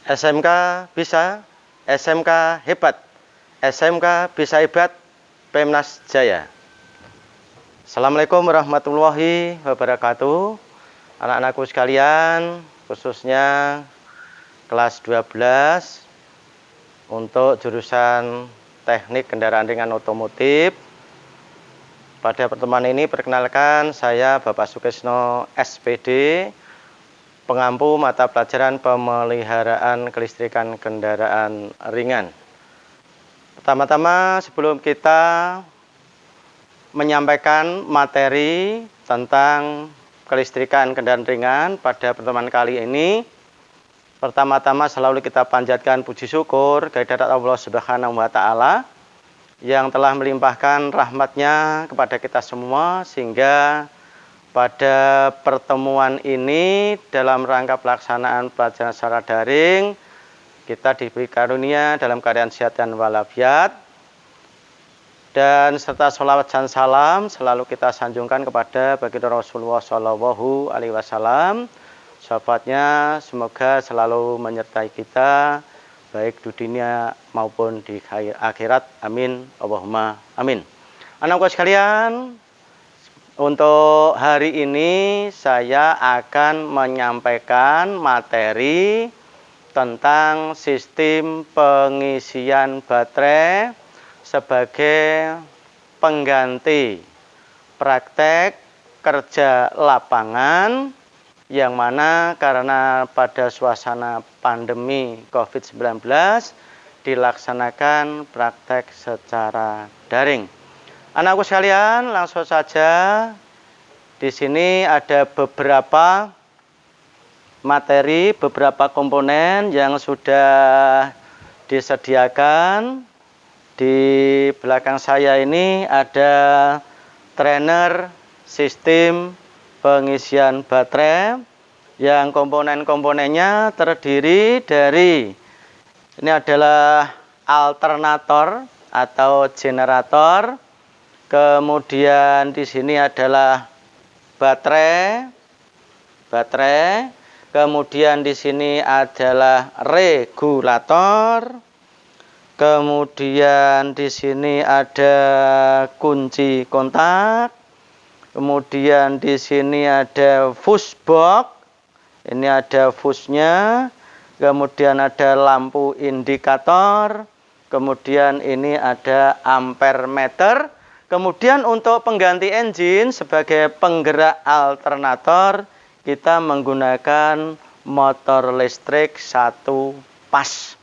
SMK bisa, SMK hebat, SMK bisa hebat, Pemnas Jaya. Assalamualaikum warahmatullahi wabarakatuh. Anak-anakku sekalian, khususnya kelas 12 untuk jurusan Teknik Kendaraan Ringan Otomotif. Pada pertemuan ini perkenalkan saya Bapak Sukesno SPD, pengampu mata pelajaran pemeliharaan kelistrikan kendaraan ringan. Pertama-tama sebelum kita menyampaikan materi tentang kelistrikan kendaraan ringan pada pertemuan kali ini, pertama-tama selalu kita panjatkan puji syukur kehadirat Allah Subhanahu wa Ta'ala yang telah melimpahkan rahmatnya kepada kita semua, sehingga pada pertemuan ini dalam rangka pelaksanaan pelajaran secara daring kita diberi karunia dalam keadaan sehat dan walafiat, dan serta sholawat dan salam selalu kita sanjungkan kepada baginda Rasulullah Shallallahu Alaihi Wasallam. Syafaatnya semoga selalu menyertai kita baik di dunia maupun di akhirat. Amin. Allahumma amin. Anak-anak sekalian, untuk hari ini saya akan menyampaikan materi tentang sistem pengisian baterai sebagai pengganti praktek kerja lapangan, yang mana karena pada suasana pandemi COVID-19 dilaksanakan praktek secara daring. Anakku sekalian, langsung saja. Di sini ada beberapa materi, beberapa komponen yang sudah disediakan. Di belakang saya ini ada trainer sistem pengisian baterai yang komponen-komponennya terdiri dari, ini adalah alternator atau generator, kemudian di sini adalah baterai, kemudian di sini adalah regulator, kemudian di sini ada kunci kontak, kemudian di sini ada fuse box, ini ada fuse-nya, kemudian ada lampu indikator, kemudian ini ada ampere meter, kemudian untuk pengganti engine sebagai penggerak alternator kita menggunakan motor listrik 1 pas.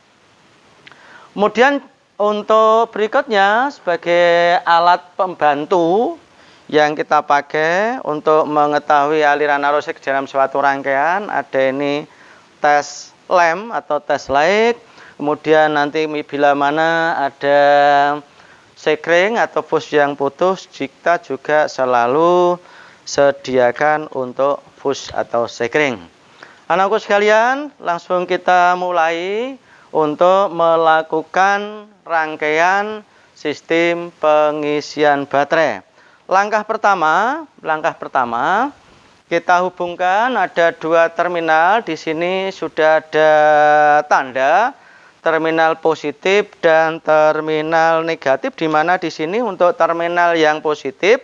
Kemudian untuk berikutnya sebagai alat pembantu yang kita pakai untuk mengetahui aliran arus listrik dalam suatu rangkaian, ada ini tes lamp atau tes light. Kemudian nanti bila mana ada sekring atau fuse yang putus, kita juga selalu sediakan untuk fuse atau sekring. Anakku sekalian, langsung kita mulai untuk melakukan rangkaian sistem pengisian baterai. Langkah pertama kita hubungkan ada 2 terminal. Di sini sudah ada tanda terminal positif dan terminal negatif, di mana di sini untuk terminal yang positif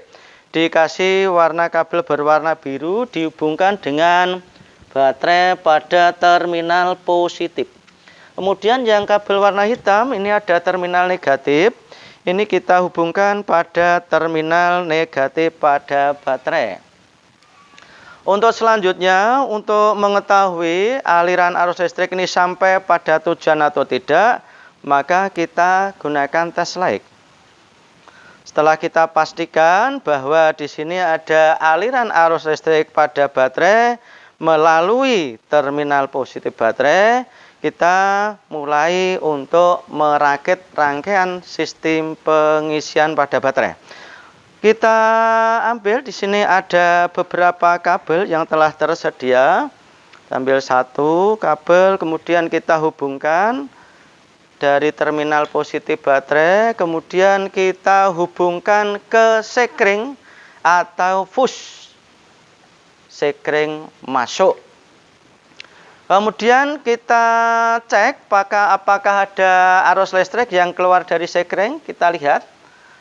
dikasih warna kabel berwarna biru dihubungkan dengan baterai pada terminal positif. Kemudian yang kabel warna hitam ini ada terminal negatif. Ini kita hubungkan pada terminal negatif pada baterai. Untuk selanjutnya, untuk mengetahui aliran arus listrik ini sampai pada tujuan atau tidak, maka kita gunakan tes light. Setelah kita pastikan bahwa di sini ada aliran arus listrik pada baterai melalui terminal positif baterai, kita mulai untuk merakit rangkaian sistem pengisian pada baterai. Kita ambil di sini ada beberapa kabel yang telah tersedia. Ambil 1 kabel, kemudian kita hubungkan dari terminal positif baterai, kemudian kita hubungkan ke sekring atau fuse. Sekring masuk. Kemudian kita cek apakah ada arus listrik yang keluar dari sekring. Kita lihat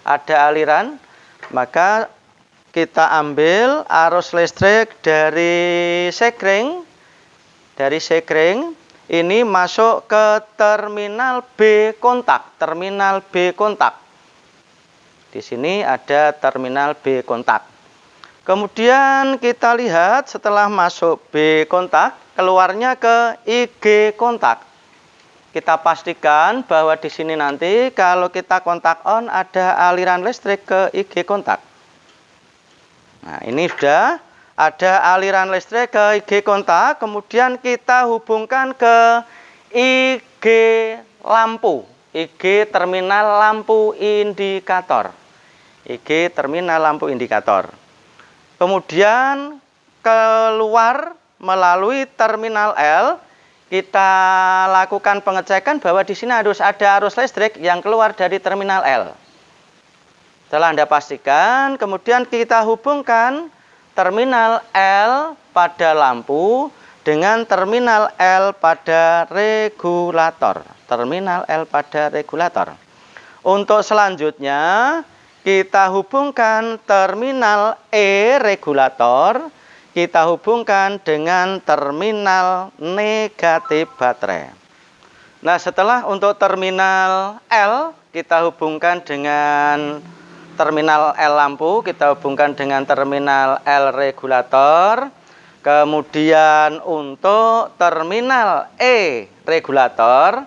ada aliran, maka kita ambil arus listrik dari sekring. Dari sekring ini masuk ke terminal B kontak. Terminal B kontak. Di sini ada terminal B kontak. Kemudian kita lihat setelah masuk B kontak, keluarnya ke IG kontak. Kita pastikan bahwa di sini nanti kalau kita kontak on ada aliran listrik ke IG kontak. Nah, ini sudah ada aliran listrik ke IG kontak, kemudian kita hubungkan ke IG lampu, IG terminal lampu indikator. IG terminal lampu indikator. Kemudian keluar melalui terminal L, kita lakukan pengecekan bahwa di sini harus ada arus listrik yang keluar dari terminal L. Setelah Anda pastikan, kemudian kita hubungkan terminal L pada lampu dengan terminal L pada regulator. Terminal L pada regulator. Untuk selanjutnya, kita hubungkan terminal E regulator, kita hubungkan dengan terminal negatif baterai. Nah, setelah untuk terminal L, kita hubungkan dengan terminal L lampu, kita hubungkan dengan terminal L regulator. Kemudian untuk terminal E regulator,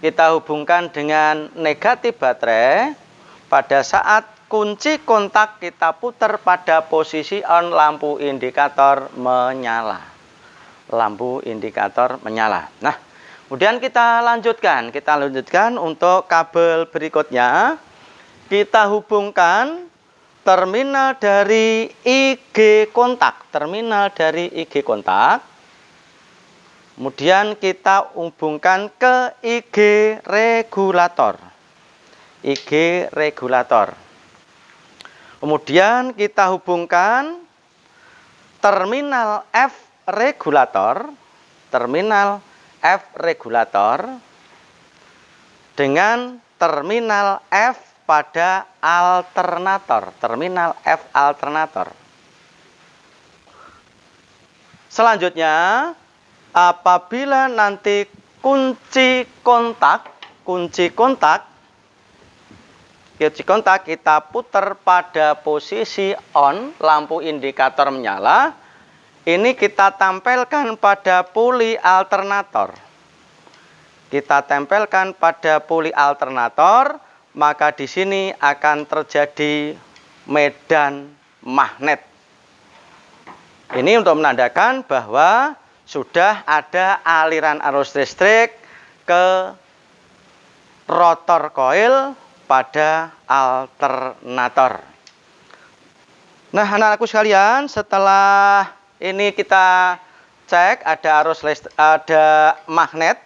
kita hubungkan dengan negatif baterai. Pada saat kunci kontak kita putar pada posisi on, lampu indikator menyala. Lampu indikator menyala. Nah, kemudian kita lanjutkan. Kita lanjutkan untuk kabel berikutnya. Kita hubungkan terminal dari IG kontak. Terminal dari IG kontak. Kemudian kita hubungkan ke IG regulator. IG regulator. Kemudian kita hubungkan terminal F regulator, terminal F regulator dengan terminal F pada alternator, terminal F alternator. Selanjutnya, apabila nanti kunci kontak kita putar pada posisi on, lampu indikator menyala. Ini kita tempelkan pada puli alternator. Kita tempelkan pada puli alternator, maka di sini akan terjadi medan magnet. Ini untuk menandakan bahwa sudah ada aliran arus listrik ke rotor koil pada alternator. Nah, anak-anakku sekalian, setelah ini kita cek ada arus listrik, ada magnet.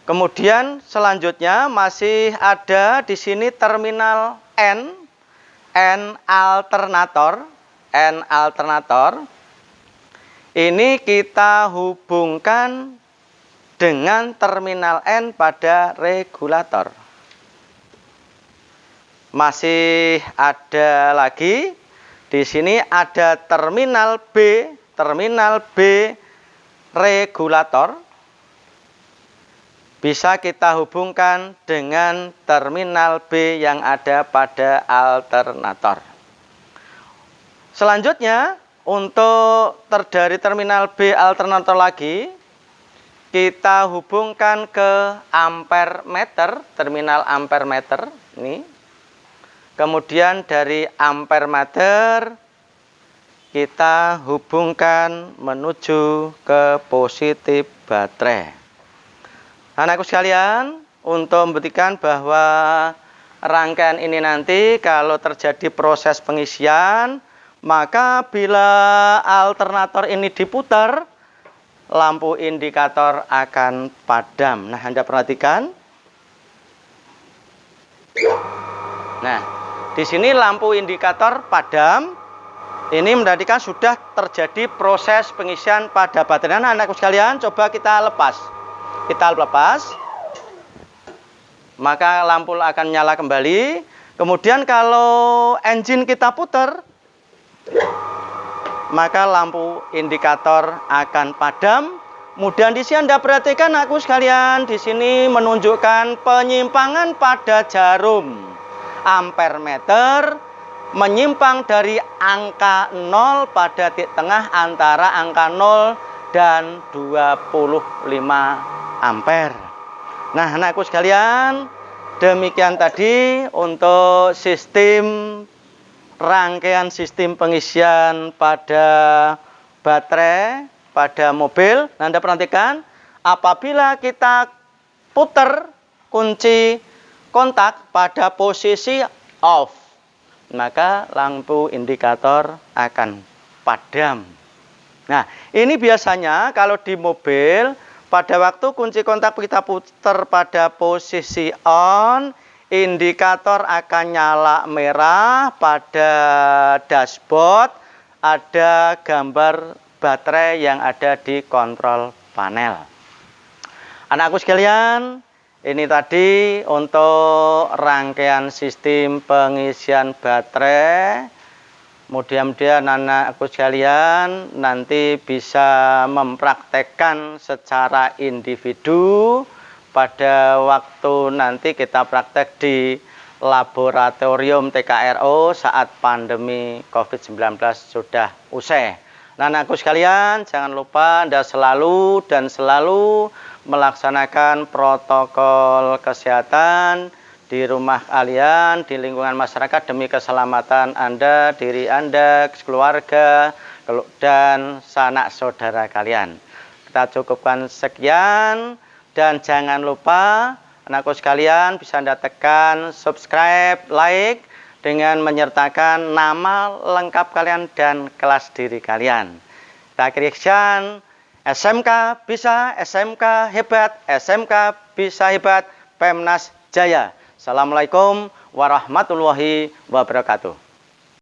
Kemudian selanjutnya masih ada di sini terminal N alternator. Ini kita hubungkan dengan terminal N pada regulator. Masih ada lagi di sini ada terminal B regulator. Bisa kita hubungkan dengan terminal B yang ada pada alternator. Selanjutnya, untuk dari terminal B alternator lagi, kita hubungkan ke ampere meter, terminal ampere meter ini. Kemudian dari ampere meter kita hubungkan menuju ke positif baterai. Anakku sekalian, untuk membuktikan bahwa rangkaian ini nanti kalau terjadi proses pengisian, maka bila alternator ini diputar, lampu indikator akan padam. Nah, Anda perhatikan. Nah, di sini lampu indikator padam. Ini menjadikan sudah terjadi proses pengisian pada baterai. Nah, anakku sekalian, coba kita lepas. Kita lepas. Maka lampu akan nyala kembali. Kemudian kalau engine kita putar, maka lampu indikator akan padam. Kemudian di sini Anda perhatikan aku sekalian, di sini menunjukkan penyimpangan pada jarum ampere meter menyimpang dari angka 0 pada titik tengah antara angka 0 dan 25 ampere. Nah, anakku sekalian, demikian tadi untuk rangkaian sistem pengisian pada baterai pada mobil. Nah, Anda perhatikan, apabila kita putar kunci kontak pada posisi off, maka lampu indikator akan padam. Nah, ini biasanya kalau di mobil, pada waktu kunci kontak kita putar pada posisi on, indikator akan nyala merah. Pada dashboard ada gambar baterai yang ada di kontrol panel. Anakku sekalian, ini tadi untuk rangkaian sistem pengisian baterai. Mudah-mudahan anakku sekalian nanti bisa mempraktekkan secara individu pada waktu nanti kita praktek di laboratorium TKRO saat pandemi COVID-19 sudah usai. Nah, anakku sekalian, jangan lupa Anda selalu melaksanakan protokol kesehatan di rumah kalian, di lingkungan masyarakat demi keselamatan Anda, diri Anda, keluarga, dan sanak saudara kalian. Kita cukupkan sekian, dan jangan lupa anakku sekalian bisa Anda tekan subscribe, like, dengan menyertakan nama lengkap kalian dan kelas diri kalian. Kita akhiri sekian. SMK bisa, SMK hebat, SMK bisa hebat, Pemnas Jaya. Assalamualaikum warahmatullahi wabarakatuh.